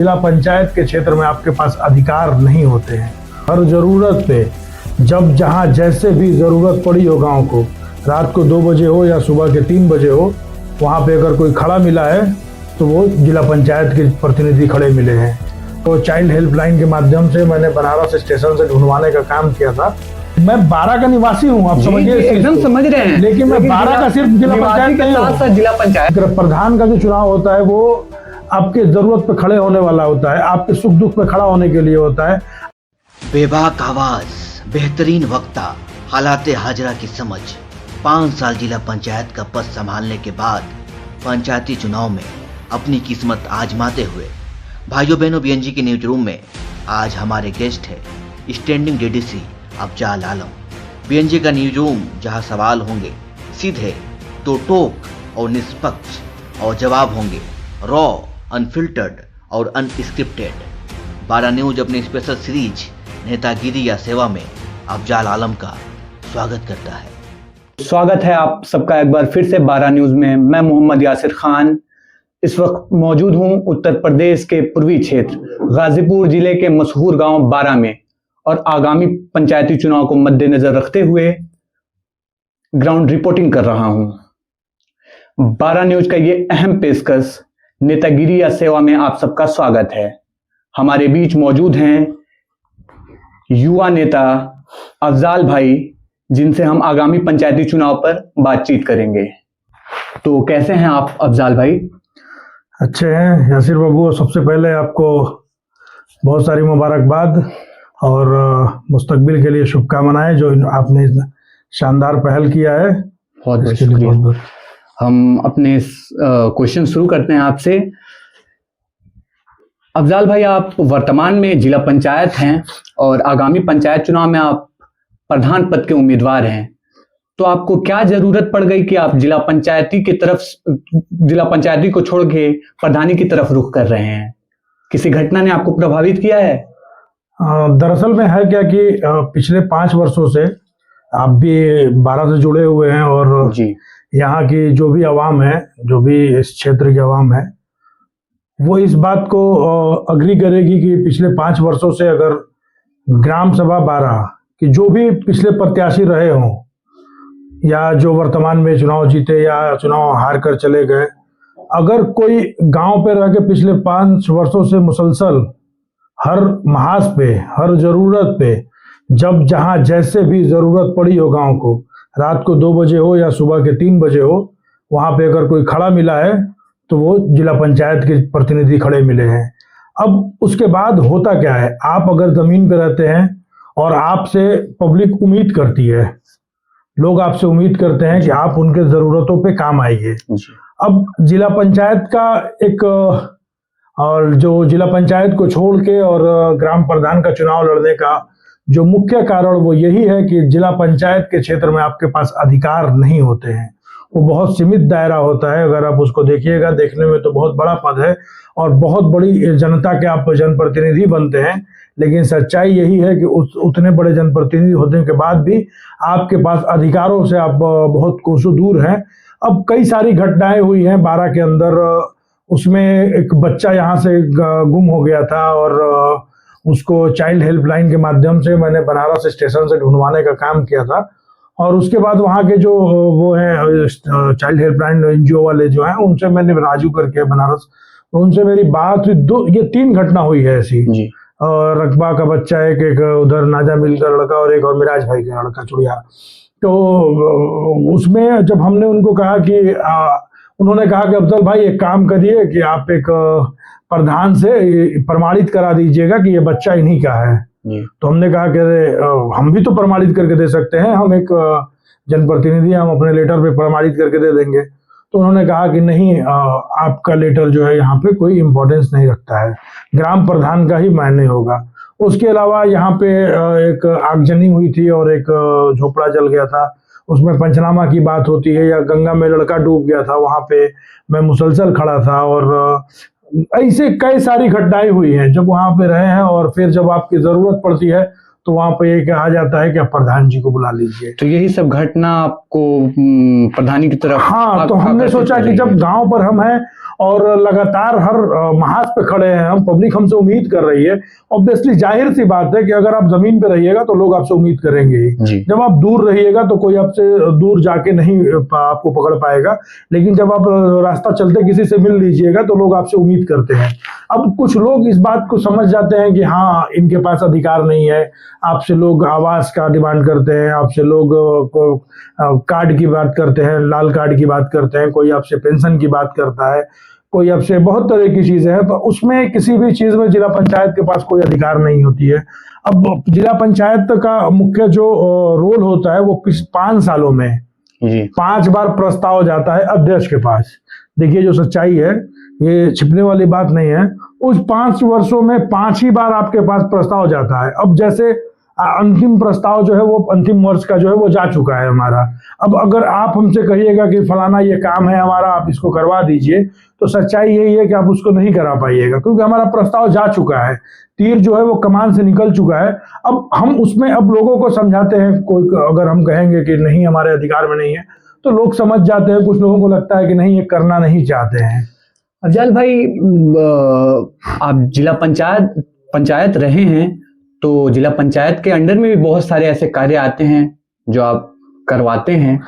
जिला पंचायत के क्षेत्र में आपके पास अधिकार नहीं होते हैं। हर जरूरत पे जब जहां जैसे भी जरूरत पड़ी हो गांव को, रात को 2 बजे हो या सुबह के 3 बजे हो, वहां पे अगर कोई खड़ा मिला है तो वो जिला पंचायत के प्रतिनिधि खड़े मिले हैं। तो चाइल्ड हेल्पलाइन के माध्यम से मैंने बनारस स्टेशन से ढूंढवाने का काम किया था। मैं 12 का निवासी हूँ, आप समझिए, एकदम समझ रहे हैं, लेकिन मैं 12 का सिर्फ जिला पंचायत के साथ जिला पंचायत प्रधान का जो चुनाव होता है वो आपके जरूरत पे खड़े होने वाला होता है, आपके सुख दुख पे खड़ा होने के लिए होता है। बेबाक आवाज, बेहतरीन वक्ता, हालाते हाजरा की समझ। 5 साल जिला पंचायत का पद संभालने के बाद पंचायती चुनाव में अपनी किस्मत आजमाते हुए भाइयों बहनों, बीएनजी के न्यूज रूम में आज हमारे गेस्ट है स्टैंडिंग डीडीसी अफजाल आलम। बीएनजी का न्यूज रूम जहां सवाल होंगे सीधे तो टोक और निष्पक्ष, और जवाब होंगे रॉ, अनफिल्टर्ड और अनस्क्रिप्टेड। 12 न्यूज अपने स्पेशल सीरीज नेतागिरी या सेवा में अफजाल आलम का स्वागत करता है। स्वागत है आप सबका एक बार फिर से 12 न्यूज में। मैं मोहम्मद यासिर खान इस वक्त मौजूद हूं उत्तर प्रदेश के पूर्वी क्षेत्र गाजीपुर जिले के मशहूर गांव बारा में, और आगामी पंचायती चुनाव को मद्देनजर रखते हुए ग्राउंड रिपोर्टिंग कर रहा हूं। 12 न्यूज का ये अहम पेशकश नेतागिरी या सेवा में आप सबका स्वागत है। हमारे बीच मौजूद हैं युवा नेता अफजाल भाई, जिनसे हम आगामी पंचायती चुनाव पर बातचीत करेंगे। तो कैसे हैं आप अफजाल भाई? अच्छे हैं यासिर बाबू, सबसे पहले आपको बहुत सारी मुबारकबाद और मुस्तकबिल के लिए शुभकामनाएं जो आपने शानदार पहल किया है। बहुत बहुत शुक्रिया। हम अपने क्वेश्चन शुरू करते हैं आपसे। अफजाल भाई, आप वर्तमान में जिला पंचायत हैं और आगामी पंचायत चुनाव में आप प्रधान पद के उम्मीदवार हैं, तो आपको क्या जरूरत पड़ गई कि आप जिला पंचायती को छोड़ के प्रधानी की तरफ रुख कर रहे हैं? किसी घटना ने आपको प्रभावित किया है? दरअसल में है क्या कि पिछले 5 वर्षों से आप भी 12 से जुड़े हुए हैं, और जी, यहाँ की जो भी आवाम है, जो भी इस क्षेत्र की आवाम है, वो इस बात को अग्री करेगी कि पिछले 5 वर्षों से अगर ग्राम सभा 12 कि जो भी पिछले प्रत्याशी रहे हों या जो वर्तमान में चुनाव जीते या चुनाव हार कर चले गए, अगर कोई गांव पे रह के पिछले 5 वर्षों से मुसलसल हर महाज पे, हर जरूरत पे, जब जहां जैसे भी जरूरत पड़ी हो गांव को, रात को 2 बजे हो या सुबह के 3 बजे हो, वहां पे अगर कोई खड़ा मिला है तो वो जिला पंचायत के प्रतिनिधि खड़े मिले हैं। अब उसके बाद होता क्या है, आप अगर जमीन पे रहते हैं और आपसे पब्लिक उम्मीद करती है, लोग आपसे उम्मीद करते हैं कि आप उनके जरूरतों पे काम आइए। अब जिला पंचायत का एक और जो जिला पंचायत को छोड़ के और ग्राम प्रधान का चुनाव लड़ने का जो मुख्य कारण वो यही है कि जिला पंचायत के क्षेत्र में आपके पास अधिकार नहीं होते हैं। वो बहुत सीमित दायरा होता है। अगर आप उसको देखिएगा, देखने में तो बहुत बड़ा पद है और बहुत बड़ी जनता के आप जनप्रतिनिधि बनते हैं, लेकिन सच्चाई यही है कि उतने बड़े जनप्रतिनिधि होने के बाद भी आपके पास अधिकारों से आप बहुत कोसों दूर हैं। अब कई सारी घटनाएं हुई हैं 12 के अंदर। उसमें एक बच्चा यहाँ से गुम हो गया था और उसको चाइल्ड हेल्पलाइन के माध्यम से मैंने बनारस स्टेशन से ढूंढवाने का काम किया था। और उसके बाद वहाँ के जो वो हैं चाइल्ड हेल्पलाइन एनजीओ वाले जो हैं, उनसे मैंने राजू करके बनारस, तो उनसे मेरी बात हुई। ये 3 घटना हुई है ऐसी। और रकबा का बच्चा एक उधर नाजा मिल का लड़का और एक और मिराज भाई का लड़का चुड़िया। तो उसमें जब हमने उनको कहा कि उन्होंने कहा कि अफजल भाई एक काम करिए कि आप एक प्रधान से प्रमाणित करा दीजिएगा कि ये बच्चा इन्हीं का है। तो हमने कहा कि हम भी तो प्रमाणित करके दे सकते हैं, हम एक जनप्रतिनिधि, हम अपने लेटर पे प्रमाणित करके दे देंगे। तो उन्होंने कहा कि नहीं, आपका लेटर जो है यहाँ पे कोई इम्पोर्टेंस नहीं रखता है, ग्राम प्रधान का ही मायने होगा। उसके अलावा यहाँ पे एक आगजनी हुई थी और एक झोपड़ा जल गया था, उसमें पंचनामा की बात होती है, या गंगा में लड़का डूब गया था, वहां पे मैं मुसलसल खड़ा था। और ऐसे कई सारी घटनाएं हुई हैं जब वहां पे रहे हैं। और फिर जब आपकी जरूरत पड़ती है तो वहां पे ये कहा जाता है कि आप प्रधान जी को बुला लीजिए। तो यही सब घटना आपको प्रधानी की तरफ हाँ, तो हमने सोचा कि जब गांव पर हम हैं और लगातार हर महाज पे खड़े हैं हम, पब्लिक हमसे उम्मीद कर रही है, ऑब्वियसली जाहिर सी बात है कि अगर आप जमीन पे रहिएगा तो लोग आपसे उम्मीद करेंगे ही। जब आप दूर रहिएगा तो कोई आपसे दूर जाके नहीं आपको पकड़ पाएगा, लेकिन जब आप रास्ता चलते किसी से मिल लीजिएगा तो लोग आपसे उम्मीद करते हैं। अब कुछ लोग इस बात को समझ जाते हैं कि हाँ, इनके पास अधिकार नहीं है, आपसे लोग आवास का डिमांड करते हैं, आपसे लोग कार्ड की बात करते हैं, लाल कार्ड की बात करते हैं, कोई आपसे पेंशन की बात करता है, कोई आपसे बहुत तरह की चीजें हैं। तो उसमें किसी भी चीज में जिला पंचायत के पास कोई अधिकार नहीं होती है। अब जिला पंचायत का मुख्य जो रोल होता है वो 5 सालों में 5 बार प्रस्ताव जाता है अध्यक्ष के पास। देखिए जो सच्चाई है, ये छिपने वाली बात नहीं है, उस 5 वर्षों में 5 ही बार आपके पास प्रस्ताव जाता है। अब जैसे अंतिम प्रस्ताव जो है वो अंतिम वर्ष का जो है वो जा चुका है हमारा। अब अगर आप हमसे कहिएगा कि फलाना ये काम है हमारा, आप इसको करवा दीजिए, तो सच्चाई यही है कि आप उसको नहीं करा पाइएगा, क्योंकि हमारा प्रस्ताव जा चुका है, तीर जो है वो कमान से निकल चुका है। अब हम उसमें अब लोगों को समझाते हैं, कोई अगर हम कहेंगे कि नहीं हमारे अधिकार में नहीं है तो लोग समझ जाते हैं, कुछ लोगों को लगता है कि नहीं ये करना नहीं चाहते हैं। अफजल भाई, आप जिला पंचायत रहे हैं, तो जिला पंचायत के अंडर में भी बहुत सारे ऐसे कार्य आते हैं जो आप करवाते हैं।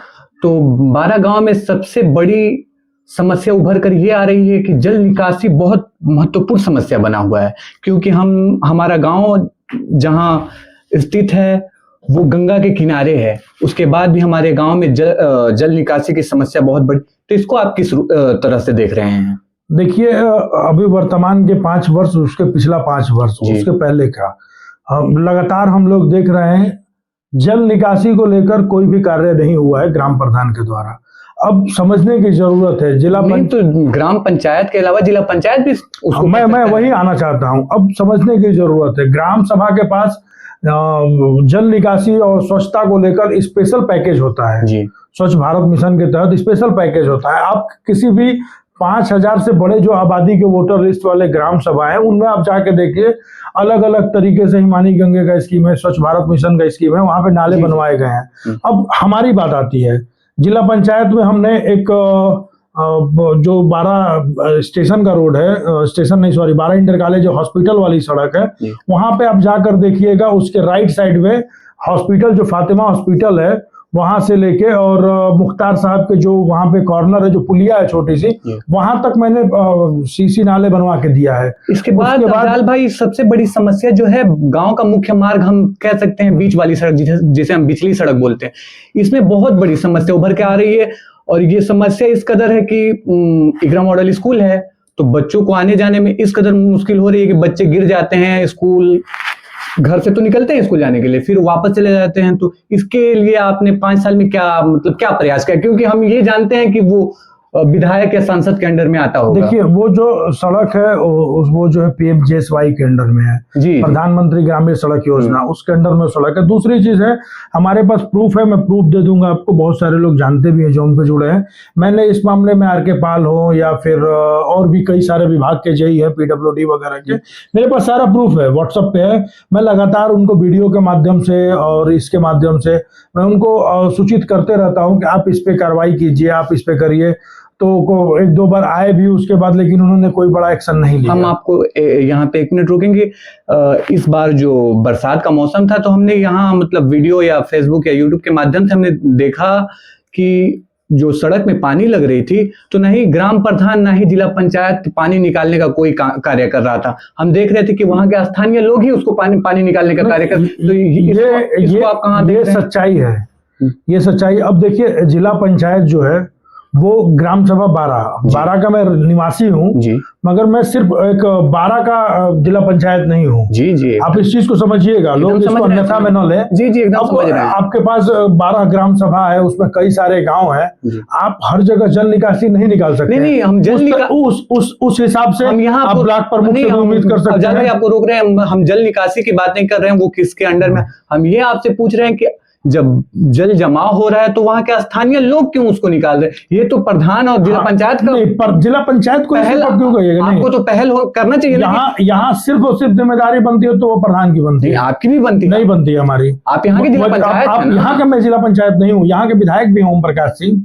तो 12 गांव में सबसे बड़ी समस्या उभर कर ये आ रही है कि जल निकासी बहुत महत्वपूर्ण समस्या बना हुआ है, क्योंकि हमारा गांव जहां स्थित है वो गंगा के किनारे है। उसके बाद भी हमारे गांव में जल निकासी की समस्या बहुत बड़ी, तो इसको आप किस तरह से देख रहे हैं? देखिए, अभी वर्तमान के 5 वर्ष, उसके पिछला 5 वर्ष, उसके पहले का लगातार हम लोग देख रहे हैं, जल निकासी को लेकर कोई भी कार्य नहीं हुआ है ग्राम प्रधान के द्वारा। अब समझने की जरूरत है, तो ग्राम पंचायत के अलावा जिला पंचायत भी उसको मैं वही आना चाहता हूं। अब समझने की जरूरत है, ग्राम सभा के पास जल निकासी और स्वच्छता को लेकर स्पेशल पैकेज होता है जी। स्वच्छ भारत मिशन के तहत स्पेशल पैकेज होता है। आप किसी भी 5000 से बड़े जो आबादी के वोटर लिस्ट वाले ग्राम सभा है, उनमें आप जाके देखिए, अलग अलग तरीके से हिमानी गंगे का स्कीम है, स्वच्छ भारत मिशन का स्कीम है, वहां पे नाले बनवाए गए हैं। अब हमारी बात आती है, जिला पंचायत में हमने एक जो 12 स्टेशन का रोड है, स्टेशन नहीं सॉरी 12 इंटर कॉलेज जो हॉस्पिटल वाली सड़क है, वहां पे आप जाकर देखिएगा, उसके राइट साइड में हॉस्पिटल जो फातिमा हॉस्पिटल है, वहां से लेके और मुख्तार साहब के जो वहां पे कॉर्नर है, जो पुलिया है छोटी सी, वहां तक मैंने सीसी नाले बनवा के दिया है। इसके बाद अफजल भाई, सबसे बड़ी समस्या जो है गांव का मुख्य मार्ग, हम कह सकते हैं बीच वाली सड़क, जिसे हम बिचली सड़क बोलते हैं, इसमें बहुत बड़ी समस्या उभर के आ रही है। और ये समस्या इस कदर है कि इकरा मॉडल स्कूल है, तो बच्चों को आने जाने में इस कदर मुश्किल हो रही है कि बच्चे गिर जाते हैं, स्कूल घर से तो निकलते हैं स्कूल जाने के लिए, फिर वापस चले जाते हैं। तो इसके लिए आपने 5 साल में क्या प्रयास किया? क्योंकि हम ये जानते हैं कि वो विधायक या सांसद के अंडर में आता होगा। देखिए, वो जो सड़क है वो जो है PMJSY के अंडर में है जी, प्रधानमंत्री ग्रामीण सड़क योजना, उसके अंडर में सड़क है। दूसरी चीज है, हमारे पास प्रूफ है, मैं प्रूफ दे दूंगा आपको, बहुत सारे लोग जानते भी हैं जो उन पे जुड़े हैं। मैंने इस मामले में RK पाल हो या फिर और भी कई सारे विभाग के JE है, PWD वगैरह के, मेरे पास सारा प्रूफ है, व्हाट्सएप पे है। मैं लगातार उनको वीडियो के माध्यम से और इसके माध्यम से मैं उनको सूचित करते रहता हूँ कि आप इस पे कार्रवाई कीजिए, आप इस पे करिए। तो 1-2 बार आए भी उसके बाद, लेकिन उन्होंने कोई बड़ा एक्शन नहीं लिया। हम आपको यहाँ पे 1 मिनट रोकेंगे। इस बार जो बरसात का मौसम था, तो हमने यहाँ मतलब वीडियो या फेसबुक या यूट्यूब के माध्यम से हमने देखा कि जो सड़क में पानी लग रही थी, तो ना ही ग्राम प्रधान ना ही जिला पंचायत पानी निकालने का कोई कार्य कर रहा था। हम देख रहे थे कि वहां के स्थानीय लोग ही उसको पानी निकालने का कार्य कर। तो ये आप कहाँ देख रहे हैं? सच्चाई है, ये सच्चाई। अब देखिए, जिला पंचायत जो है वो ग्राम सभा 12 का मैं निवासी हूँ, मगर मैं सिर्फ एक 12 का जिला पंचायत नहीं हूँ जी। आप इस चीज को समझिएगा, लोग इसको अन्यथा में न लें जी। एकदम समझ रहे हैं। आपके पास 12 ग्राम सभा है, उसमें कई सारे गांव हैं, आप हर जगह जल निकासी नहीं निकाल सकते। नहीं, हम जल उस हिसाब से हम यहाँ आप ब्लॉक प्रमुख से उम्मीद कर सकते हैं। आपको रोक रहे हैं, हम जल निकासी की बात नहीं कर रहे हैं, वो किसके अंडर में। हम ये आपसे पूछ रहे हैं कि जब जल जमाव हो रहा है तो वहां के स्थानीय लोग क्यों उसको निकाल रहे हैं? ये तो प्रधान और जिला पंचायत का नहीं, पर जिला पंचायत को पहल, क्यों कहिएगा? आपको तो पहल करना चाहिए ना। यहाँ सिर्फ और सिर्फ जिम्मेदारी बनती है तो वो प्रधान की बनती है, आपकी भी बनती है? नहीं बनती है हमारी। आप यहाँ के जिला पंचायत आप है ना? यहाँ के मैं जिला पंचायत नहीं हूँ, यहाँ के विधायक भी हैं ओम प्रकाश सिंह,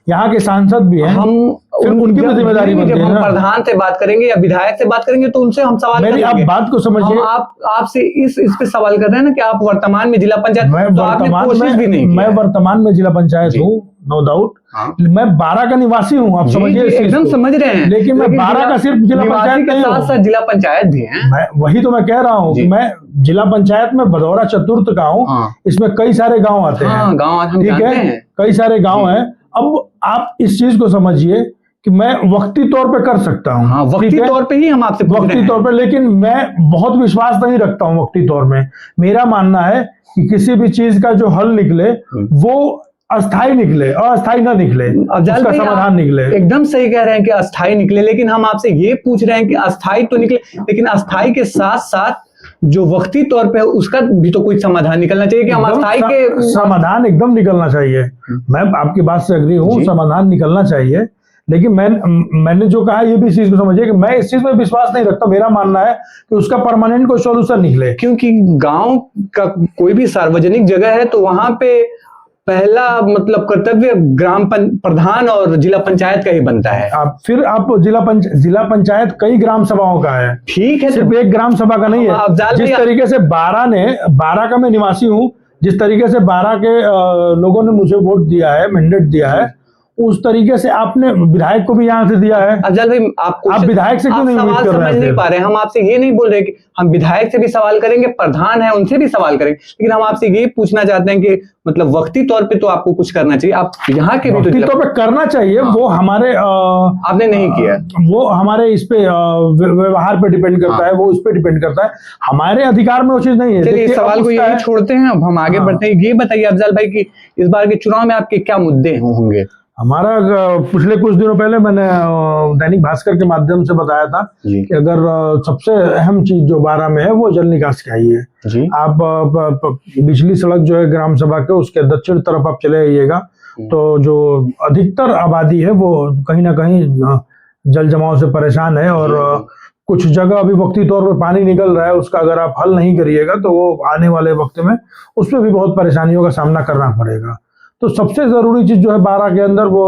यहाँ के सांसद भी हैं, हम फिर उनकी भी जिम्मेदारी बनती है जब हम ना। प्रधान से बात करेंगे या विधायक से बात करेंगे तो उनसे हम सवाल मेरी आप करेंगे। बात को समझिए। हम आपसे इस पे सवाल कर रहे हैं ना कि आप वर्तमान में जिला पंचायत, तो आपने कोशिश भी नहीं की मैं है। वर्तमान में जिला पंचायत हूँ, नो डाउट। हाँ। मैं 12 का निवासी हूँ, आप समझिए इस चीज एकदम को। समझ रहे हैं, लेकिन मैं 12 का सिर्फ जिला पंचायत के नहीं साथ हूँ, साथ जिला पंचायत भी है। मैं वही तो मैं कह रहा हूँ कि मैं जिला पंचायत में भदौरा चतुर्थ का हूँ। हाँ। इसमें कई सारे गांव आते हाँ, हैं, गांव हम ठीक जानते है, हैं। कई सारे गांव हैं। अब आप इस चीज को समझिए कि मैं वक्ती तौर पे कर सकता हूँ। हाँ, वक्ती ठीक है? तौर पे ही हम आपसे पूछ रहे वक्ती हैं। तौर पे, लेकिन मैं बहुत विश्वास नहीं रखता हूँ वक्ती तौर में। मेरा मानना है कि किसी भी चीज का जो हल निकले वो अस्थाई निकले, अस्थाई ना निकले, अफजाल उसका भाई, समाधान आप निकले। एकदम सही कह रहे हैं कि अस्थाई निकले, लेकिन हम आपसे ये पूछ रहे हैं कि अस्थाई तो निकले, लेकिन अस्थाई के साथ साथ जो वक्ती तौर पे है उसका भी तो कोई समाधान निकलना चाहिए कि हम एकदम अस्थाई के समाधान एकदम निकलना चाहिए। मैं आपकी बात से एग्री हूँ, जी। समाधान निकलना चाहिए। लेकिन मैंने जो कहा ये भी इस चीज को समझिए कि मैं इस चीज में विश्वास नहीं रखता। मेरा मानना है कि उसका परमानेंट कोई सॉल्यूशन निकले। क्योंकि गांव का कोई भी सार्वजनिक जगह है तो वहां पे पहला मतलब कर्तव्य ग्राम प्रधान और जिला पंचायत का ही बनता है। आप जिला पंचायत कई ग्राम सभाओं का है, ठीक है, सिर्फ एक ग्राम सभा का नहीं है। अफजाल जिस भाई, तरीके से 12 का मैं निवासी हूँ, जिस तरीके से 12 के लोगों ने मुझे वोट दिया है, मैंडेट दिया है, उस तरीके से आपने विधायक को भी यहाँ से दिया है। अफजाल भाई, आप विधायक से क्यों नहीं उम्मीद सवाल कर रहे समझ हैं नहीं फिर? पा रहे हैं। हम आपसे ये नहीं बोल रहे कि हम विधायक से भी सवाल करेंगे, प्रधान है उनसे भी सवाल करेंगे, लेकिन हम आपसे ये पूछना चाहते हैं कि मतलब वक्ती तौर पे तो आपको कुछ करना चाहिए। आप यहाँ के भी वक्ती तो तौर पे करना चाहिए। वो हमारे आपने नहीं किया, वो हमारे इस पे व्यवहार पे डिपेंड करता है, वो इस पे डिपेंड करता है। हमारे अधिकार में वो चीज नहीं है। चलिए इस देखिए, सवाल अब को उसका यही है- छोड़ते हैं, अब हम आगे बढ़ते हैं। ये बताइए अफजाल भाई कि इस बार के चुनाव में आपके क्या मुद्दे होंगे? हमारा पिछले कुछ दिनों पहले मैंने दैनिक भास्कर के माध्यम से बताया था जी। कि अगर सबसे अहम चीज जो 12 में है वो जल निकास की आई है। जी। आप बिजली सड़क जो है ग्राम सभा के, उसके दक्षिण तरफ आप चले आइएगा तो जो अधिकतर आबादी है वो कहीं ना कहीं जल जमाव से परेशान है। और कुछ जगह अभी वक्ती तौर पर पानी निकल रहा है, उसका अगर आप हल नहीं करिएगा तो वो आने वाले वक्त में उसमें भी बहुत परेशानियों का सामना करना पड़ेगा। तो सबसे जरूरी चीज जो है 12 के अंदर वो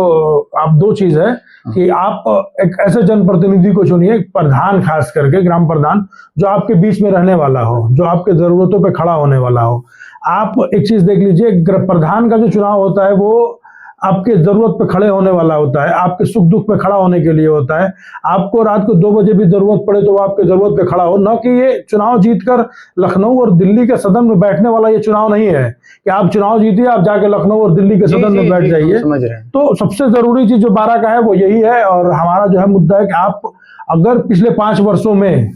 आप दो चीज है कि आप एक ऐसे जनप्रतिनिधि को चुनिए, प्रधान खास करके ग्राम प्रधान, जो आपके बीच में रहने वाला हो, जो आपके जरूरतों पे खड़ा होने वाला हो। आप एक चीज देख लीजिए, प्रधान का जो चुनाव होता है वो आपके जरूरत पे खड़े होने वाला होता है, आपके सुख दुख पे खड़ा होने के लिए होता है। आपको रात को 2 बजे भी जरूरत पड़े तो वो आपके जरूरत पे खड़ा हो, न कि ये चुनाव जीतकर लखनऊ और दिल्ली के सदन में बैठने वाला ये चुनाव नहीं है कि आप चुनाव जीतिए, आप जाके लखनऊ और दिल्ली के सदन में बैठ जाइए। समझ रहे हैं। तो सबसे जरूरी चीज जो 12 का है वो यही है। और हमारा जो है मुद्दा है कि आप अगर पिछले 5 वर्षों में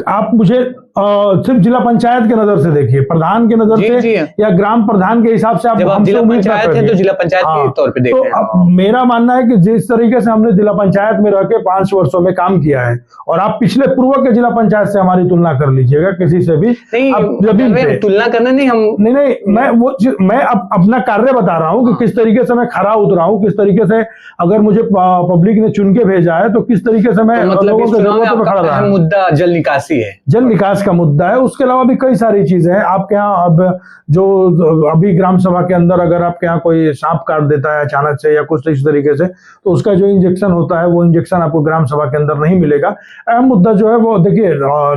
आप मुझे सिर्फ जिला पंचायत के नजर से देखिए, प्रधान के नजर जी, से जी। या ग्राम प्रधान के हिसाब से आप जब आप हमसे जिला उम्मीद ना पंचायत है तो करिए। जिला पंचायत के तौर पे देख तो रहे हैं। अब मेरा मानना है कि जिस तरीके से हमने जिला पंचायत में रह के 5 वर्षों में काम किया है, और आप पिछले पूर्व के जिला पंचायत से हमारी तुलना कर लीजिएगा किसी से भी, नहीं, आप जमीन पे तुलना करना नहीं, हम नहीं मैं अपना कार्य बता रहा हूँ कि किस तरीके से मैं खरा उतरा हूँ, किस तरीके से अगर मुझे पब्लिक ने चुन के भेजा है तो किस तरीके से मैं मतलब लोगों इस के चुनाव में जरूरतों पे आपका खड़ा रहा अहम हूं। मुद्दा जल निकासी है, जल निकास का मुद्दा है। उसके अलावा भी कई सारी चीजें हैं। आपके यहाँ अब जो अभी ग्राम सभा के अंदर अगर आपके यहाँ कोई सांप काट देता है अचानक से या कुछ इस तरीके से, तो उसका जो इंजेक्शन होता है वो इंजेक्शन आपको ग्राम सभा के अंदर नहीं मिलेगा। अहम मुद्दा जो है वो देखिए,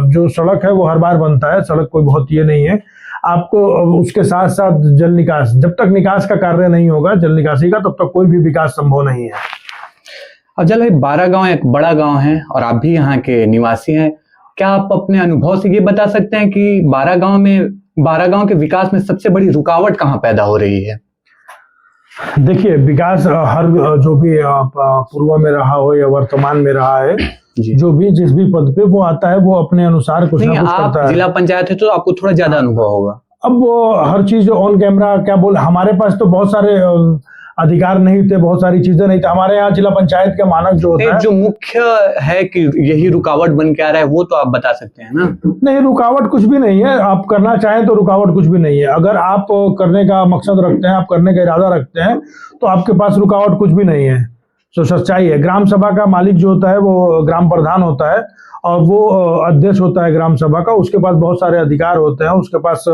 जो सड़क है वो हर बार बनता है, सड़क कोई बहुत ये नहीं है। आपको उसके साथ साथ जल निकास, जब तक निकास का कार्य नहीं होगा जल निकासी का, तब तक कोई भी विकास संभव नहीं है। अफजल भाई, 12 गांव एक बड़ा गांव है और आप भी यहाँ के निवासी हैं। क्या आप अपने अनुभव से ये बता सकते हैं कि 12 गांव के विकास में सबसे बड़ी रुकावट कहाँ पैदा हो रही है? देखिए, विकास हर जो भी पूर्व में रहा हो या वर्तमान में रहा है, जो भी जिस भी पद पे वो आता है वो अपने अनुसार कुछ ना कुछ करता है। जिला पंचायत है तो आपको थोड़ा ज्यादा अनुभव होगा। अब वो हर चीज ऑन कैमरा क्या बोल, हमारे पास तो बहुत सारे अधिकार नहीं थे, बहुत सारी चीजें नहीं थी हमारे यहाँ। जिला पंचायत का मानक जो होता है, जो मुख्य है कि यही रुकावट बन के आ रहा है, वो तो आप बता सकते हैं ना। नहीं, रुकावट कुछ भी नहीं है। आप करना चाहें तो रुकावट कुछ भी नहीं है। अगर आप करने का मकसद रखते हैं, आप करने का इरादा रखते हैं, तो आपके पास रुकावट कुछ भी नहीं है। तो सच्चाई है। ग्राम सभा का मालिक जो होता है वो ग्राम प्रधान होता है, और वो अध्यक्ष होता है ग्राम सभा का। उसके पास बहुत सारे अधिकार होते हैं, उसके पास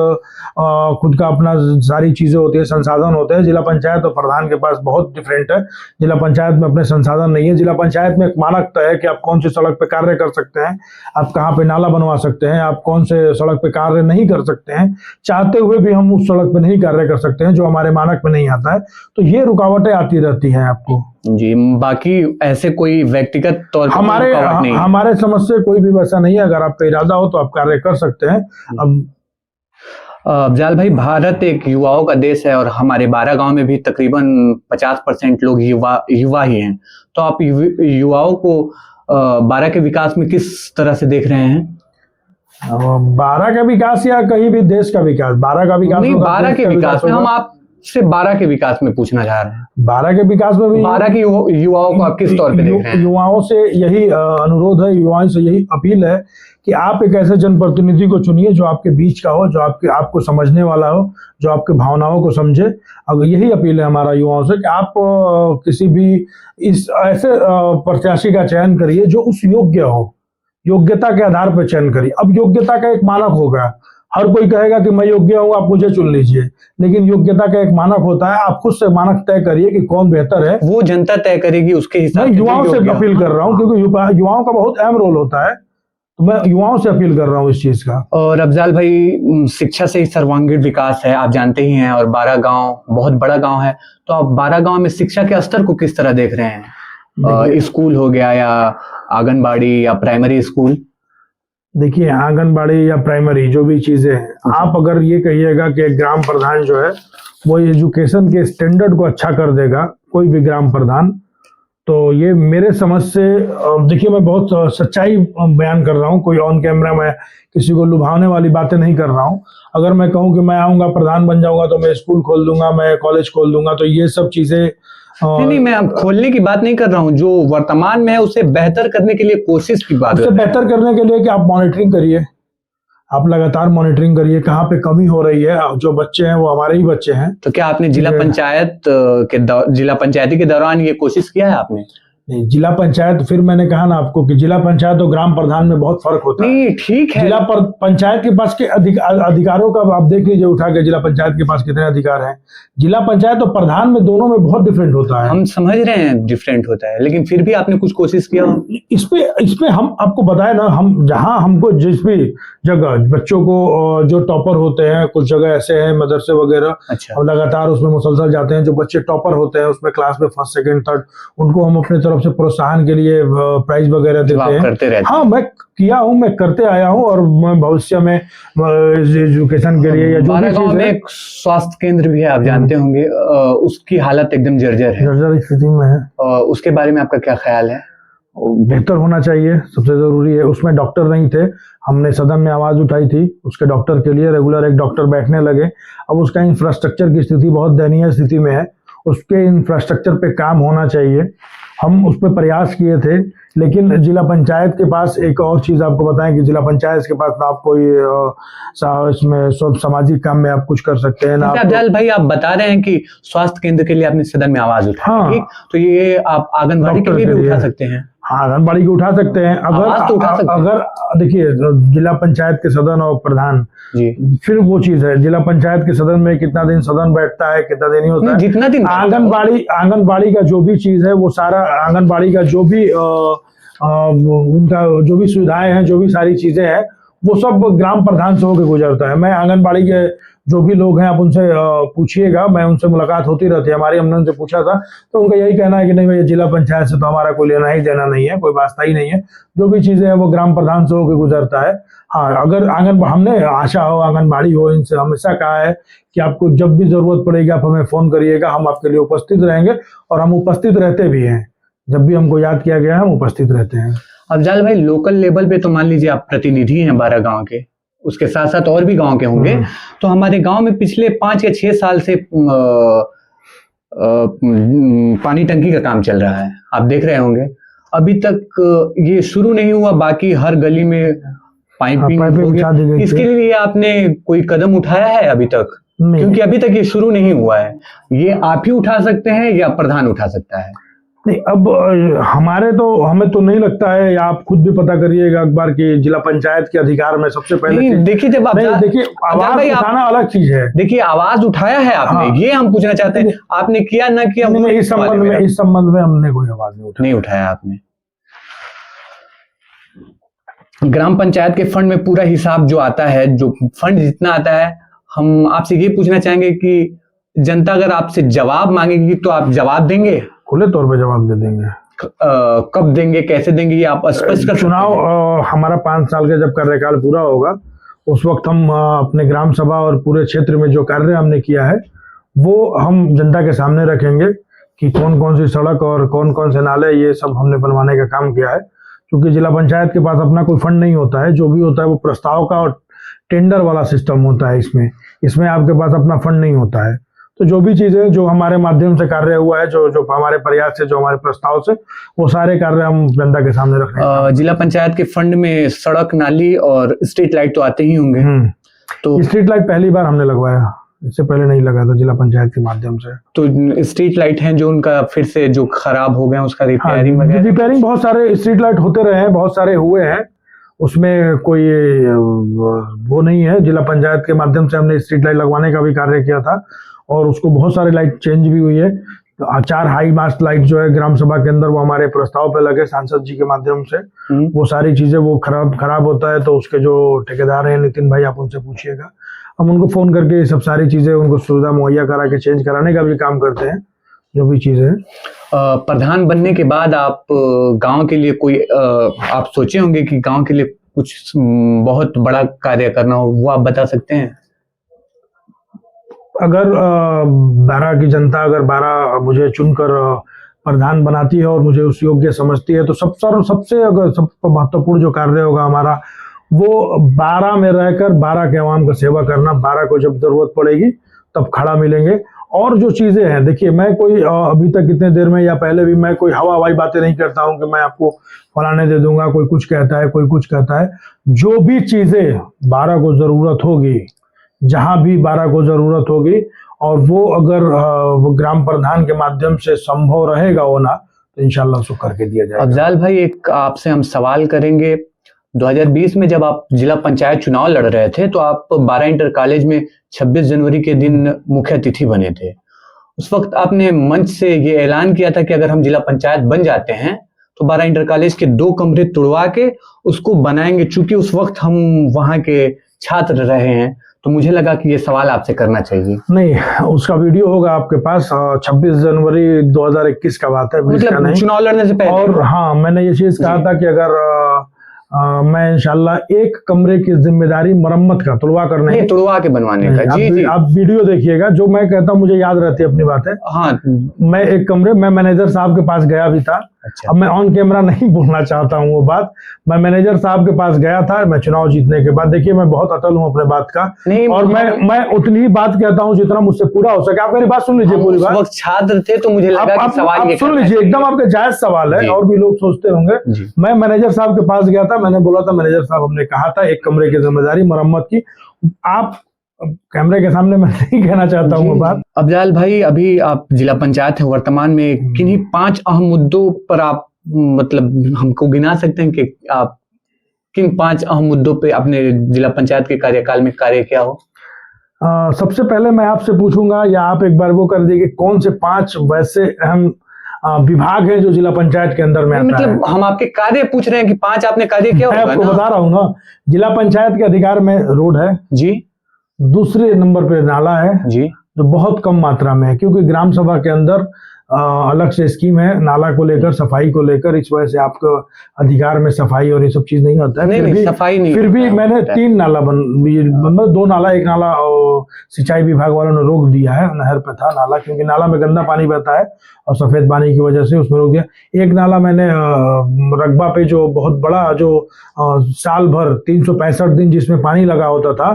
खुद का अपना सारी चीजें होती है, संसाधन होते हैं। जिला पंचायत और प्रधान के पास बहुत डिफरेंट है। जिला पंचायत में अपने संसाधन नहीं है। जिला पंचायत में एक मानक तय है कि आप कौन सी सड़क पे कार्य कर सकते हैं, आप कहाँ पे नाला बनवा सकते हैं, आप कौन से सड़क पे कार्य नहीं कर सकते हैं। चाहते हुए भी हम उस सड़क पे नहीं कार्य कर सकते हैं, जो हमारे मानक में नहीं आता है। तो ये रुकावटें आती रहती हैं आपको जी। बाकी ऐसे कोई व्यक्तिगत तौर पर हमारे समझ से कोई भी वैसा नहीं है। अगर आपका इरादा हो तो आप कार्य कर सकते हैं। अब अफजाल भाई, भारत एक युवाओं का देश है और हमारे 12 गांव में भी तकरीबन 50% लोग युवा ही हैं। तो आप युवाओं को 12 के विकास में किस तरह से देख रहे हैं? 12 का विकास या कहीं भी देश का विकास? 12 का विकास नहीं, 12 के विकास में हम आपसे 12 के विकास में पूछना चाह रहे हैं। 12 के विकास में भी 12 के युवाओं को आप किस तौर पे देख रहे हैं? युवाओं से यही अनुरोध है, युवाओं से यही अपील है कि आप एक ऐसे जनप्रतिनिधि को चुनिए जो आपके बीच का हो, जो आपको समझने वाला हो, जो आपके भावनाओं को समझे। अगर यही अपील है हमारा युवाओं से कि आप किसी भी इस ऐसे प्रत्याशी का चयन करिए जो उस योग्य हो, योग्यता के आधार पर चयन करिए। अब योग्यता का एक मानक होगा। हर कोई कहेगा कि मैं योग्य हूं, आप मुझे चुन लीजिए, लेकिन योग्यता का एक मानक होता है। आप खुद से मानक तय करिए कि कौन बेहतर है। वो जनता तय करेगी, उसके हिसाब से। मैं युवाओं से अपील कर रहा हूं, क्योंकि युवाओं का बहुत अहम रोल होता है। तो मैं युवाओं से अपील कर रहा हूं इस चीज का। और अफजाल भाई, शिक्षा से ही सर्वांगीण विकास है, आप जानते ही हैं। और 12 गांव बहुत बड़ा गांव है, तो आप 12 गांव में शिक्षा के स्तर को किस तरह देख रहे हैं? स्कूल हो गया, या आंगनबाड़ी, या प्राइमरी स्कूल? देखिए, आंगनबाड़ी या प्राइमरी जो भी चीजें हैं, आप अगर ये कहिएगा कि ग्राम प्रधान जो है वो एजुकेशन के स्टैंडर्ड को अच्छा कर देगा, कोई भी ग्राम प्रधान, तो ये मेरे समझ से, देखिए मैं बहुत सच्चाई बयान कर रहा हूँ, कोई ऑन कैमरा मैं किसी को लुभावने वाली बातें नहीं कर रहा हूँ। अगर मैं कहूँ कि मैं आऊँगा, प्रधान बन जाऊँगा, तो मैं स्कूल खोल दूंगा, मैं कॉलेज खोल दूंगा, तो ये सब चीजें नहीं, मैं अब खोलने की बात नहीं कर रहा हूँ। जो वर्तमान में है उसे बेहतर करने के लिए कोशिश की बात है। उसे बेहतर करने के लिए कि आप मॉनिटरिंग करिए, आप लगातार मॉनिटरिंग करिए कहाँ पे कमी हो रही है। जो बच्चे हैं वो हमारे ही बच्चे हैं। तो क्या आपने जिला पंचायती के दौरान ये कोशिश किया है आपने? नहीं, जिला पंचायत, फिर मैंने कहा ना आपको कि जिला पंचायत और ग्राम प्रधान में बहुत फर्क होता है। नहीं, ठीक है। जिला पंचायत के पास के अधिकारों का आप देख लीजिए उठा के, जिला पंचायत के पास कितने अधिकार हैं। जिला पंचायत और प्रधान में दोनों में बहुत डिफरेंट होता है। हम समझ रहे हैं डिफरेंट होता है, लेकिन फिर भी आपने कुछ कोशिश किया? इस पे हम आपको बताए ना, हम जहां हमको जिस भी जगह बच्चों को जो टॉपर होते हैं, कुछ जगह ऐसे हैं मदरसे वगैरह, अच्छा, हम लगातार उसमें मुसलसल जाते हैं। जो बच्चे टॉपर होते हैं उसमें क्लास में फर्स्ट सेकंड थर्ड, उनको हम अपनी तरफ से प्रोत्साहन के लिए प्राइज वगैरह देते हैं। करते रहते। हाँ, मैं किया हूँ, मैं करते आया हूँ, और मैं भविष्य में एजुकेशन के लिए या जो भी चीज है। एक स्वास्थ्य केंद्र भी है, आप जानते होंगे, उसकी हालत एकदम जर्जर है, जर्जर स्थिति में है। उसके बारे में आपका क्या ख्याल है? बेहतर होना चाहिए, सबसे जरूरी है। उसमें डॉक्टर नहीं थे, हमने सदन में आवाज उठाई थी उसके डॉक्टर के लिए। रेगुलर एक डॉक्टर बैठने लगे। अब उसका इंफ्रास्ट्रक्चर की स्थिति बहुत दयनीय स्थिति में है। उसके इंफ्रास्ट्रक्चर पे काम होना चाहिए। हम उस पर प्रयास किए थे, लेकिन जिला पंचायत के पास एक और चीज आपको बताएं कि जिला पंचायत के पास ना आप कोई इसमें सब सामाजिक काम में आप कुछ कर सकते हैं ना। अफजाल भाई, आप बता रहे हैं कि स्वास्थ्य केंद्र के लिए आपने सदन में आवाज उठाई। हाँ, ठीक, तो ये आप आंगनबाड़ी के लिए भी उठा सकते हैं। हाँ, आंगनबाड़ी को उठा सकते हैं। अगर देखिए, जिला पंचायत के सदन और प्रधान जी, फिर वो चीज है। जिला पंचायत के सदन में कितना दिन सदन बैठता है, कितना दिन नहीं होता है, जितना दिन। आंगनबाड़ी का जो भी चीज है, वो सारा आंगनबाड़ी का जो भी उनका जो भी सुविधाएं हैं, जो भी सारी चीजें हैं, वो सब ग्राम प्रधान से होकर गुजरता है। मैं आंगनबाड़ी के जो भी लोग हैं, आप उनसे पूछिएगा, मैं उनसे मुलाकात होती रहती है हमारी। हमने उनसे पूछा था, तो उनका यही कहना है कि नहीं भैया, जिला पंचायत से तो हमारा कोई लेना ही देना नहीं है, कोई वास्ता ही नहीं है। जो भी चीजें हैं वो ग्राम प्रधान से होकर गुजरता है। हाँ, अगर हमने आशा हो, आंगनबाड़ी हो, इनसे हमेशा कहा है कि आपको जब भी जरूरत पड़ेगी आप हमें फोन करिएगा, हम आपके लिए उपस्थित रहेंगे। और हम उपस्थित रहते भी हैं, जब भी हमको याद किया गया है हम उपस्थित रहते हैं। अफजाल भाई, लोकल लेवल पे तो मान लीजिए आप प्रतिनिधि हैं 12 गांव के, उसके साथ साथ और भी गांव के होंगे। तो हमारे गांव में पिछले 5 या 6 साल से पानी टंकी का काम चल रहा है, आप देख रहे होंगे। अभी तक ये शुरू नहीं हुआ, बाकी हर गली में पाइपिंग हो गया। इसके लिए आपने कोई कदम उठाया है अभी तक? क्योंकि अभी तक ये शुरू नहीं हुआ है। ये आप ही उठा सकते हैं या प्रधान उठा सकता है? नहीं, अब हमें तो नहीं लगता है, या आप खुद भी पता करिएगा अखबार की जिला पंचायत के अधिकार में सबसे पहले देखिए, जब देखिए आवाज उठाना अलग चीज है। देखिए, आवाज उठाया है आपने, हाँ। ये हम पूछना चाहते हैं, आपने किया ना किया? इस संबंध में हमने कोई आवाज नहीं उठाया आपने। ग्राम पंचायत के फंड में पूरा हिसाब जो आता है, जो फंड जितना आता है, हम आपसे ये पूछना चाहेंगे कि जनता अगर आपसे जवाब मांगेगी तो आप जवाब देंगे? खुले तौर पे जवाब दे देंगे। कब देंगे, कैसे देंगे, ये आप स्पष्ट कर? चुनाव हमारा 5 साल का जब कार्यकाल पूरा होगा, उस वक्त हम अपने ग्राम सभा और पूरे क्षेत्र में जो कार्य हमने किया है वो हम जनता के सामने रखेंगे कि कौन कौन सी सड़क और कौन कौन से नाले, ये सब हमने बनवाने का काम किया है। क्योंकि जिला पंचायत के पास अपना कोई फंड नहीं होता है, जो भी होता है वो प्रस्ताव का और टेंडर वाला सिस्टम होता है। इसमें आपके पास अपना फंड नहीं होता है। तो जो भी चीजें जो हमारे माध्यम से कार्य हुआ है, जो हमारे प्रयास से, जो हमारे प्रस्ताव से, वो सारे कार्य हम जनता के सामने रख रहे हैं। जिला पंचायत के फंड में सड़क, नाली और स्ट्रीट लाइट तो आते ही होंगे। तो स्ट्रीट लाइट पहली बार हमने लगवाया, इससे पहले नहीं लगा था जिला पंचायत के माध्यम से। तो स्ट्रीट लाइट हैं जो उनका फिर से जो खराब हो गया, उसका रिपेयरिंग रिपेयरिंग बहुत सारे स्ट्रीट लाइट होते रहे हैं, बहुत सारे हुए हैं, उसमें कोई वो नहीं है। जिला पंचायत के माध्यम से हमने स्ट्रीट लाइट लगवाने का भी कार्य किया था और उसको बहुत सारे लाइट चेंज भी हुई है। 4 हाई मास्ट लाइट जो है ग्राम सभा के अंदर, वो हमारे प्रस्ताव पे लगे सांसद जी के माध्यम से। वो सारी चीजें वो खराब होता है तो उसके जो ठेकेदार हैं, नितिन भाई, आप उनसे पूछिएगा, हम उनको फोन करके ये सब सारी चीजें उनको सुविधा मुहैया करा के चेंज कराने का भी काम करते हैं, जो भी चीजें हैं। प्रधान बनने के बाद आप गांव के लिए कोई आप सोचे होंगे कि गांव के लिए कुछ बहुत बड़ा कार्य करना हो, वो आप बता सकते हैं? अगर 12 की जनता अगर 12 मुझे चुनकर प्रधान बनाती है और मुझे उस योग्य समझती है, तो सबसे महत्वपूर्ण जो कार्य होगा हमारा, वो 12 में रहकर 12 के आवाम का सेवा करना। 12 को जब जरूरत पड़ेगी तब खड़ा मिलेंगे। और जो चीजें हैं, देखिए, मैं कोई अभी तक इतने देर में या पहले भी मैं कोई हवाई बातें नहीं करता हूं कि मैं आपको फलाने दे दूंगा, कोई कुछ कहता है, कोई कुछ कहता है। जो भी चीजें 12 को जरूरत होगी, जहां भी 12 को जरूरत होगी, और वो अगर वो ग्राम प्रधान के माध्यम से संभव रहेगा होना, तो इंशाल्लाह उसको करके दिया जाएगा। अफजाल भाई, एक आपसे हम सवाल करेंगे। 2020 में जब आप जिला पंचायत चुनाव लड़ रहे थे, तो आप 12 इंटर कॉलेज में 26 जनवरी के दिन मुख्य अतिथि बने थे। उस वक्त आपने मंच से ये ऐलान किया था कि अगर हम जिला पंचायत बन जाते हैं तो 12 इंटर कॉलेज के 2 कमरे तुड़वा के उसको बनाएंगे। चूंकि उस वक्त हम वहां के छात्र रहे हैं, तो मुझे लगा कि ये सवाल आपसे करना चाहिए। नहीं, उसका वीडियो होगा आपके पास। 26 जनवरी 2021 का बात है, मतलब चुनाव लड़ने से पहले। और हाँ, मैंने ये चीज कहा था कि अगर मैं इंशाल्लाह 1 कमरे की जिम्मेदारी मरम्मत का, तुड़वा करने की, तुड़वा के बनवाने का। जी, आप वीडियो देखिएगा, जो मैं कहता हूँ मुझे याद रहती है अपनी बातें। हाँ, मैं 1 कमरे, मैं मैनेजर साहब के पास गया भी था। अच्छा। अब मैं ऑन कैमरा नहीं बोलना चाहता हूँ वो बात। मैं मैनेजर साहब के पास गया था, मैं चुनाव जीतने के बाद। देखिए, मैं बहुत अटल हूँ अपने बात का, और मैं उतनी ही बात कहता हूँ जितना मुझसे पूरा हो सके। आप मेरी बात सुन लीजिए पूरी बात। वक्त छात्र थे तो मुझे लगा कि सवाल ये सुन लीजिए, एकदम आपके जायज सवाल है, और भी लोग सोचते होंगे। मैं मैनेजर साहब के पास गया था, मैंने बोला था, मैनेजर साहब, हमने कहा था 1 कमरे की जिम्मेदारी मरम्मत की। आप कैमरे के सामने मैं नहीं कहना चाहता हूँ वो बात। अफजाल भाई, अभी आप जिला पंचायत है, वर्तमान में किन्हीं 5 अहम मुद्दों पर आप मतलब हमको गिना सकते हैं कि आप किन 5 अहम मुद्दों पे अपने जिला पंचायत के कार्यकाल में कार्य किया हो? सबसे पहले मैं आपसे पूछूंगा, या आप एक बार वो कर दीजिए, कौन से 5 वैसे अहम विभाग है जो जिला पंचायत के अंदर में आता है? मतलब हम आपके कार्य पूछ रहे हैं कि 5 आपने कार्य किया होगा। मैं आपको बता रहा हूँ ना, जिला पंचायत के अधिकार में रोड है जी, दूसरे नंबर पे नाला है जी, जो बहुत कम मात्रा में है, क्योंकि ग्राम सभा के अंदर अलग से स्कीम है नाला को लेकर, सफाई को लेकर। इस वजह से आपको अधिकार में सफाई और ये सब चीज नहीं होता है। नहीं, सफाई नहीं फिर भी मैंने 3 नाला मतलब 2 नाला, एक नाला सिंचाई विभाग वालों ने रोक दिया है, नहर पे था नाला, क्योंकि नाला में गंदा पानी बहता है और सफेद पानी की वजह से उसमें रोक दिया। एक नाला मैंने रकबा पे जो बहुत बड़ा, जो साल भर 365 दिन जिसमें पानी लगा होता था,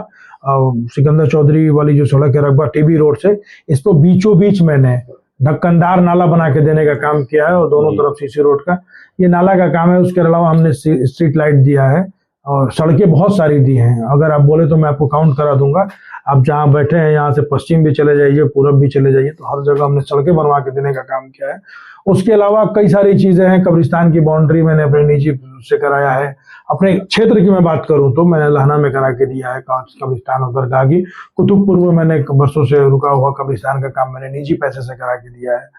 सिकंदर चौधरी वाली जो सड़क है रकबा टीबी रोड से, इसको बीचों बीच मैंने ढक्कनदार नाला बना के देने का काम किया है और दोनों तरफ सीसी रोड का ये नाला का काम है। उसके अलावा हमने स्ट्रीट लाइट दिया है और सड़कें बहुत सारी दी हैं। अगर आप बोले तो मैं आपको काउंट करा दूंगा। आप जहाँ बैठे हैं यहाँ से पश्चिम भी चले जाइए, पूरब भी चले जाइए, तो हर जगह हमने सड़कें बनवा के देने का काम किया है। उसके अलावा कई सारी चीजें हैं। कब्रिस्तान की बाउंड्री मैंने अपने निजी से कराया है। अपने क्षेत्र की मैं बात करूं तो मैंने लहना में करा के दिया है कब्रिस्तान और दरगाह की। कुतुबपुर में मैंने वर्षों से रुका हुआ कब्रिस्तान का काम मैंने निजी पैसे से करा के दिया है।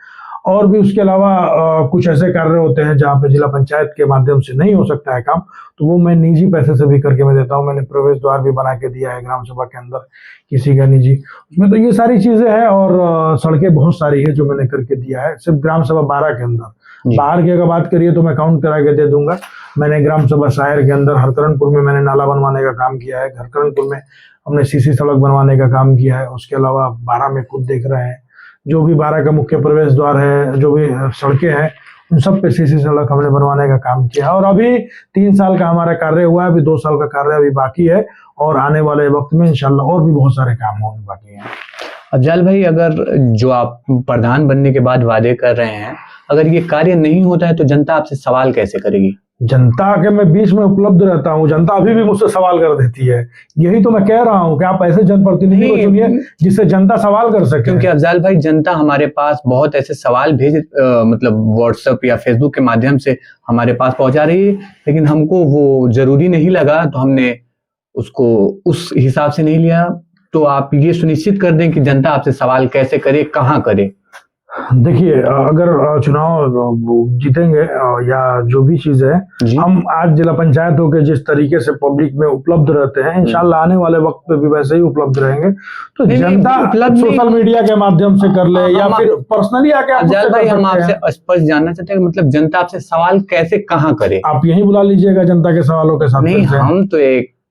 और भी उसके अलावा कुछ ऐसे कार्य होते हैं जहाँ पे जिला पंचायत के माध्यम से नहीं हो सकता है काम, तो वो मैं निजी पैसे से भी करके मैं देता हूँ। मैंने प्रवेश द्वार भी बना के दिया है ग्राम सभा के अंदर किसी का निजी, उसमें तो ये सारी चीजें हैं। और सड़कें बहुत सारी है जो मैंने करके दिया है सिर्फ ग्राम सभा 12 के अंदर। बाहर की अगर बात करिए तो मैं काउंट करा के दे दूंगा। मैंने ग्राम सभा शायर के अंदर हरकरणपुर में मैंने नाला बनवाने का काम किया है। हरकरणपुर में हमने सीसी सड़क बनवाने का काम किया है। उसके अलावा 12 में खुद देख रहे हैं जो भी 12 का मुख्य प्रवेश द्वार है, जो भी सड़कें हैं, उन सब पे सीसी सड़क हमने बनवाने का काम किया है। और अभी 3 साल का हमारा कार्य हुआ है, अभी 2 साल का कार्य अभी बाकी है और आने वाले वक्त में इंशाल्लाह और भी बहुत सारे काम होने बाकी हैं। अफजल भाई, अगर जो आप प्रधान बनने के बाद वादे कर रहे हैं, अगर ये कार्य नहीं होता है तो जनता आपसे सवाल कैसे करेगी? जनता के मैं बीच में उपलब्ध रहता हूँ, जनता अभी भी मुझसे सवाल कर देती है। यही तो मैं कह रहा हूँ कि आप ऐसे जनप्रतिनिधि को चुनिए जिससे जनता सवाल कर सके। क्योंकि अफजल भाई, जनता हमारे पास बहुत ऐसे सवाल मतलब व्हाट्सएप या फेसबुक के माध्यम से हमारे पास पहुंचा रही है, लेकिन हमको वो जरूरी नहीं लगा तो हमने उसको उस हिसाब से नहीं लिया। तो आप ये सुनिश्चित कर दें कि जनता आपसे सवाल कैसे करे, कहाँ करे। देखिए, अगर चुनाव जीतेंगे या जो भी चीज है, हम आज जिला पंचायत होकर जिस तरीके से पब्लिक में उपलब्ध रहते हैं, इंशाल्लाह आने वाले वक्त पे भी वैसे ही उपलब्ध रहेंगे। तो जनता सोशल मीडिया के माध्यम से कर ले या फिर पर्सनली आके अफजल भाई, हम आपसे स्पष्ट जानना चाहते हैं, मतलब जनता आपसे सवाल कैसे, कहाँ करे? आप यहीं बुला लीजिएगा जनता के सवालों के साथ। नहीं, हम तो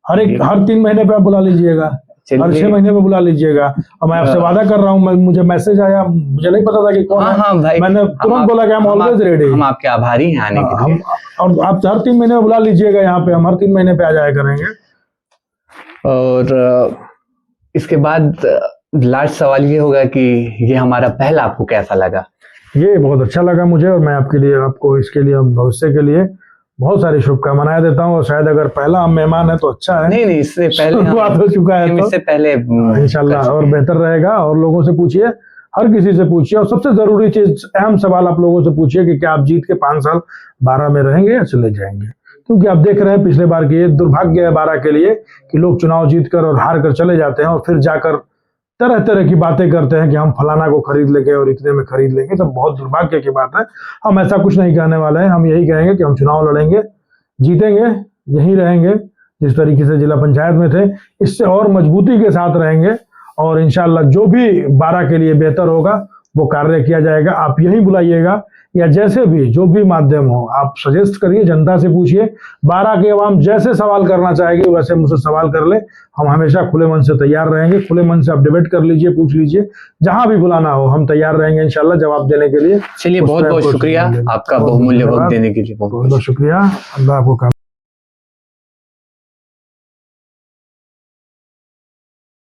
हर 3 महीने पे आप बुला लीजिएगा, हर 6 महीने में बुला लीजिएगा। और मैं आपसे वादा कर रहा हूँ, मुझे मैसेज आया, मुझे नहीं पता था कि कौन है। हाँ भाई, मैंने तुरंत बोला कि हम ऑलवेज रेडी। हम आपके आभारी हैं आने के लिए। और आप हर 3 महीने में बुला लीजिएगा यहाँ पे, हम हर 3 महीने पे आ जाया करेंगे। और इसके बाद लास्ट सवाल ये होगा कि ये हमारा पहला आपको कैसा लगा? ये बहुत अच्छा लगा मुझे और मैं आपके लिए, आपको इसके लिए, भविष्य के लिए बहुत सारी शुभकामनाएं देता हूँ। और शायद अगर पहला हम मेहमान है तो अच्छा है। नहीं, इससे पहले शुरुआत हो चुका है, इससे पहले इंशाल्लाह और बेहतर रहेगा। और लोगों से पूछिए, हर किसी से पूछिए। और सबसे जरूरी चीज, अहम सवाल आप लोगों से पूछिए कि क्या आप जीत के 5 साल 12 में रहेंगे या चले जाएंगे। क्योंकि आप देख रहे हैं पिछले बार की ये दुर्भाग्य है 12 के लिए कि लोग चुनाव जीत कर और हार कर चले जाते हैं और फिर जाकर तरह तरह की बातें करते हैं कि हम फलाना को खरीद लेंगे और इतने में खरीद लेंगे। सब बहुत दुर्भाग्य की बात है। हम ऐसा कुछ नहीं कहने वाले हैं। हम यही कहेंगे कि हम चुनाव लड़ेंगे, जीतेंगे, यहीं रहेंगे जिस तरीके से जिला पंचायत में थे, इससे और मजबूती के साथ रहेंगे। और इंशाल्लाह जो भी 12 के लिए बेहतर होगा वो कार्य किया जाएगा। आप यहीं बुलाइएगा या जैसे भी जो भी माध्यम हो, आप सजेस्ट करिए, जनता से पूछिए। 12 के अवाम जैसे सवाल करना चाहेगी वैसे मुझसे सवाल कर ले। हम हमेशा खुले मन से तैयार रहेंगे। खुले मन से आप डिबेट कर लीजिए, पूछ लीजिए, जहां भी बुलाना हो हम तैयार रहेंगे इंशाल्लाह जवाब देने के लिए। चलिए, बहुत बहुत शुक्रिया आपका बहुमूल्य वक्त देने के लिए। बहुत बहुत शुक्रिया। अल्लाह आपको